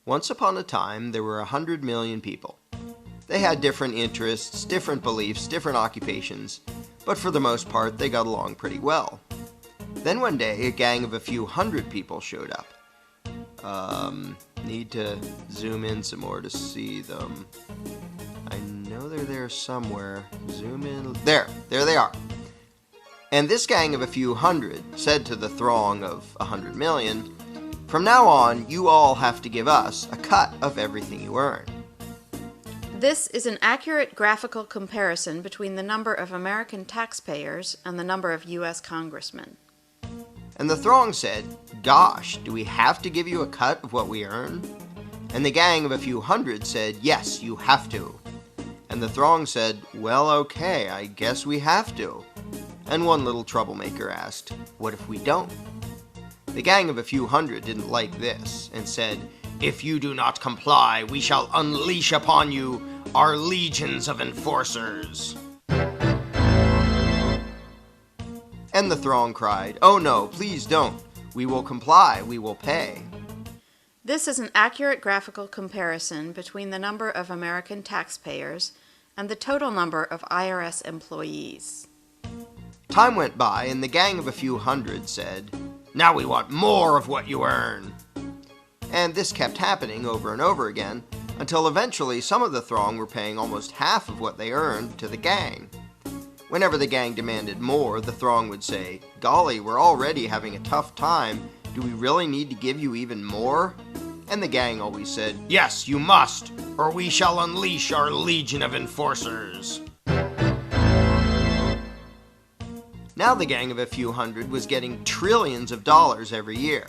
Once upon a time, there were 100 million people. They had different interests, different beliefs, different occupations, but for the most part, they got along pretty well. Then one day, a gang of a few hundred people showed up. Need to zoom in some more to see them. I know they're there somewhere. Zoom in. There they are. And this gang of a few hundred said to the throng of 100 million, "From now on, you all have to give us a cut of everything you earn." This is an accurate graphical comparison between the number of American taxpayers and the number of U.S. congressmen. And the throng said, "Gosh, do we have to give you a cut of what we earn?" And the gang of a few hundred said, "Yes, you have to." And the throng said, "Well, okay, I guess we have to." And one little troublemaker asked, "What if we don't?" The gang of a few hundred didn't like this and said, "If you do not comply, we shall unleash upon you our legions of enforcers." And the throng cried, "Oh no, please don't. We will comply, we will pay." This is an accurate graphical comparison between the number of American taxpayers and the total number of IRS employees. Time went by, and the gang of a few hundred said, "Now we want more of what you earn." And this kept happening over and over again, until eventually some of the throng were paying almost half of what they earned to the gang. Whenever the gang demanded more, the throng would say, "Golly, we're already having a tough time. Do we really need to give you even more?" And the gang always said, "Yes, you must, or we shall unleash our legion of enforcers." Now the gang of a few hundred was getting trillions of dollars every year,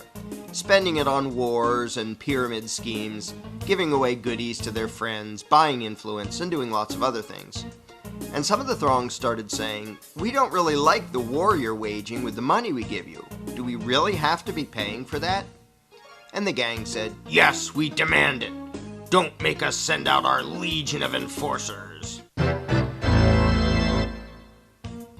spending it on wars and pyramid schemes, giving away goodies to their friends, buying influence, and doing lots of other things. And some of the throng started saying, "We don't really like the war you're waging with the money we give you. Do we really have to be paying for that?" And the gang said, "Yes, we demand it. Don't make us send out our legion of enforcers."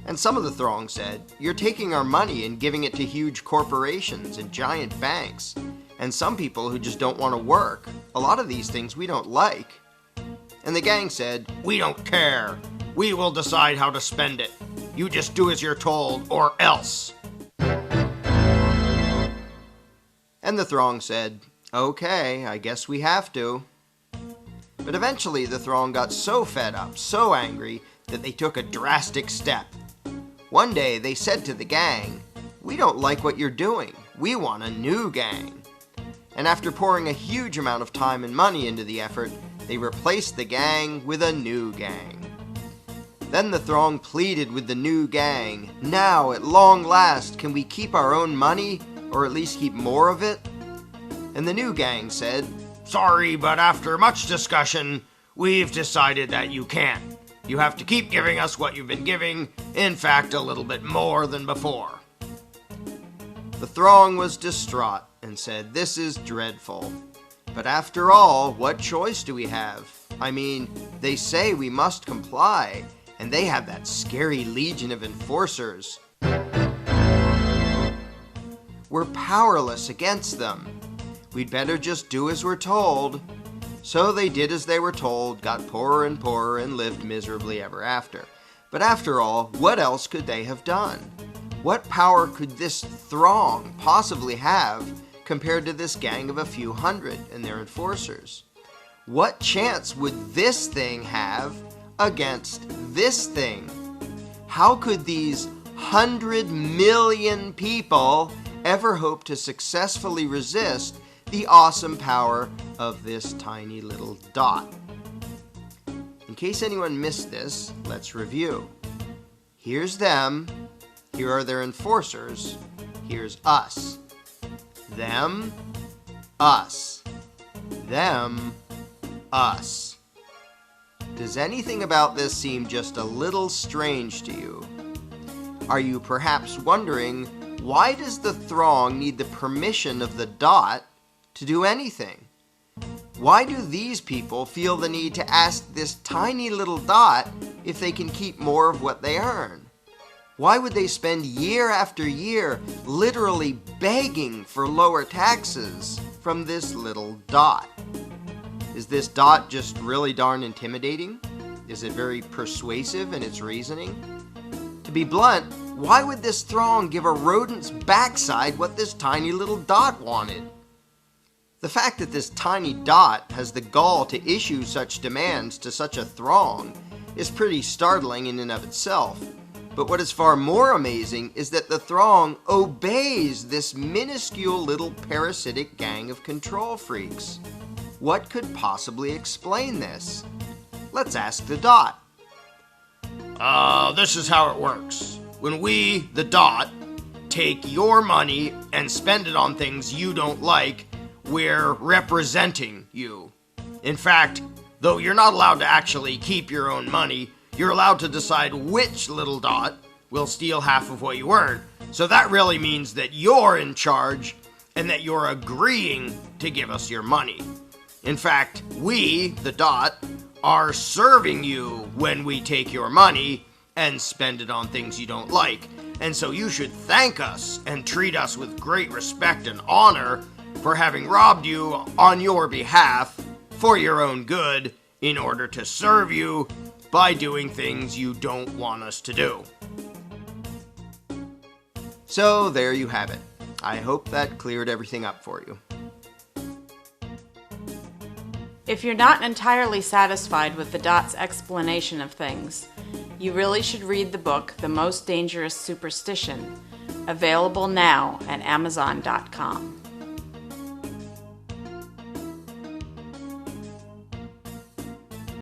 And some of the throng said, "You're taking our money and giving it to huge corporations and giant banks, and some people who just don't want to work. A lot of these things we don't like." And the gang said, "We don't care. We will decide how to spend it. You just do as you're told, or else." And the throng said, "Okay, I guess we have to." But eventually the throng got so fed up, so angry, that they took a drastic step. One day they said to the gang, "We don't like what you're doing. We want a new gang." And after pouring a huge amount of time and money into the effort, they replaced the gang with a new gang. Then the throng pleaded with the new gang, "Now, at long last, can we keep our own money, or at least keep more of it?" And the new gang said, "Sorry, but after much discussion, we've decided that you can't. You have to keep giving us what you've been giving, in fact, a little bit more than before." The throng was distraught and said, "This is dreadful. But after all, what choice do we have? I mean, they say we must comply, and they have that scary legion of enforcers. We're powerless against them. We'd better just do as we're told." So they did as they were told, got poorer and poorer, and lived miserably ever after. But after all, what else could they have done? What power could this throng possibly have compared to this gang of a few hundred and their enforcers? What chance would this thing have against this thing? How could these 100 million people ever hope to successfully resist the awesome power of this tiny little dot? In case anyone missed this, let's review. Here's them. Here are their enforcers. Here's us. Them, us. Them, us. Does anything about this seem just a little strange to you? Are you perhaps wondering, why does the throng need the permission of the dot to do anything? Why do these people feel the need to ask this tiny little dot if they can keep more of what they earn? Why would they spend year after year literally begging for lower taxes from this little dot? Is this dot just really darn intimidating? Is it very persuasive in its reasoning? To be blunt, why would this throng give a rodent's backside what this tiny little dot wanted? The fact that this tiny dot has the gall to issue such demands to such a throng is pretty startling in and of itself. But what is far more amazing is that the throng obeys this minuscule little parasitic gang of control freaks. What could possibly explain this? Let's ask the dot. This is how it works. When we, the dot, take your money and spend it on things you don't like, we're representing you. In fact, though you're not allowed to actually keep your own money, you're allowed to decide which little dot will steal half of what you earn. So that really means that you're in charge and that you're agreeing to give us your money. In fact, we, the dot, are serving you when we take your money and spend it on things you don't like. And so you should thank us and treat us with great respect and honor for having robbed you on your behalf for your own good in order to serve you by doing things you don't want us to do. So there you have it. I hope that cleared everything up for you. If you're not entirely satisfied with the dot's explanation of things, you really should read the book The Most Dangerous Superstition, available now at Amazon.com.